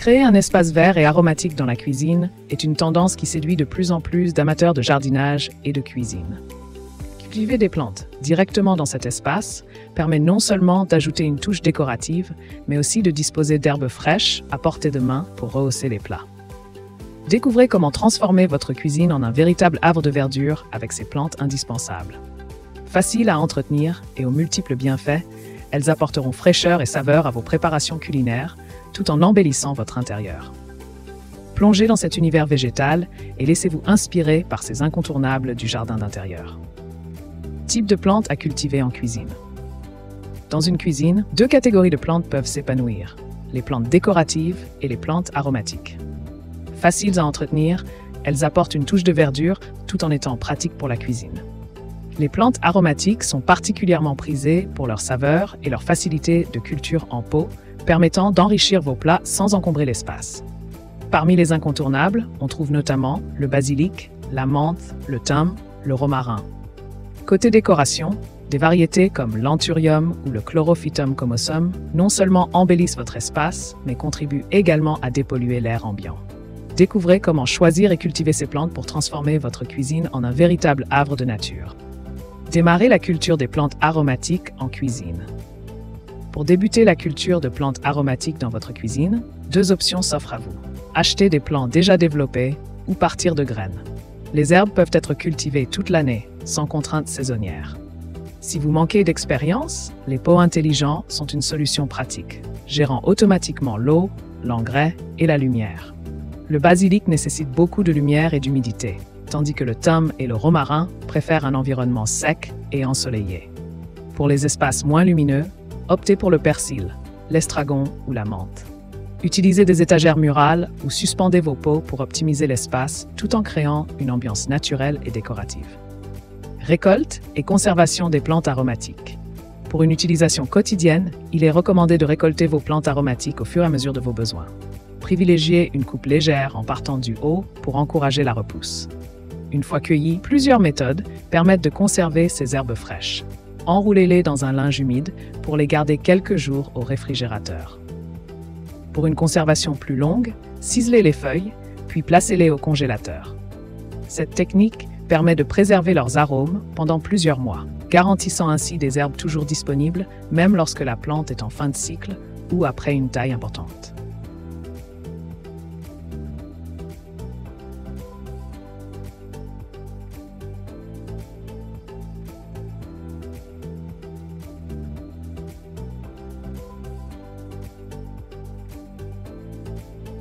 Créer un espace vert et aromatique dans la cuisine est une tendance qui séduit de plus en plus d'amateurs de jardinage et de cuisine. Cultiver des plantes directement dans cet espace permet non seulement d'ajouter une touche décorative, mais aussi de disposer d'herbes fraîches à portée de main pour rehausser les plats. Découvrez comment transformer votre cuisine en un véritable havre de verdure avec ces plantes indispensables. Faciles à entretenir et aux multiples bienfaits, elles apporteront fraîcheur et saveur à vos préparations culinaires, tout en embellissant votre intérieur. Plongez dans cet univers végétal et laissez-vous inspirer par ces incontournables du jardin d'intérieur. Type de plantes à cultiver en cuisine. Dans une cuisine, deux catégories de plantes peuvent s'épanouir, les plantes décoratives et les plantes aromatiques. Faciles à entretenir, elles apportent une touche de verdure tout en étant pratiques pour la cuisine. Les plantes aromatiques sont particulièrement prisées pour leur saveur et leur facilité de culture en pot, permettant d'enrichir vos plats sans encombrer l'espace. Parmi les incontournables, on trouve notamment le basilic, la menthe, le thym, le romarin. Côté décoration, des variétés comme l'anthurium ou le chlorophytum comosum non seulement embellissent votre espace, mais contribuent également à dépolluer l'air ambiant. Découvrez comment choisir et cultiver ces plantes pour transformer votre cuisine en un véritable havre de nature. Démarrez la culture des plantes aromatiques en cuisine. Pour débuter la culture de plantes aromatiques dans votre cuisine, deux options s'offrent à vous. Acheter des plants déjà développés ou partir de graines. Les herbes peuvent être cultivées toute l'année, sans contraintes saisonnières. Si vous manquez d'expérience, les pots intelligents sont une solution pratique, gérant automatiquement l'eau, l'engrais et la lumière. Le basilic nécessite beaucoup de lumière et d'humidité, tandis que le thym et le romarin préfèrent un environnement sec et ensoleillé. Pour les espaces moins lumineux, optez pour le persil, l'estragon ou la menthe. Utilisez des étagères murales ou suspendez vos pots pour optimiser l'espace tout en créant une ambiance naturelle et décorative. Récolte et conservation des plantes aromatiques. Pour une utilisation quotidienne, il est recommandé de récolter vos plantes aromatiques au fur et à mesure de vos besoins. Privilégiez une coupe légère en partant du haut pour encourager la repousse. Une fois cueillies, plusieurs méthodes permettent de conserver ces herbes fraîches. Enroulez-les dans un linge humide pour les garder quelques jours au réfrigérateur. Pour une conservation plus longue, ciselez les feuilles, puis placez-les au congélateur. Cette technique permet de préserver leurs arômes pendant plusieurs mois, garantissant ainsi des herbes toujours disponibles, même lorsque la plante est en fin de cycle ou après une taille importante.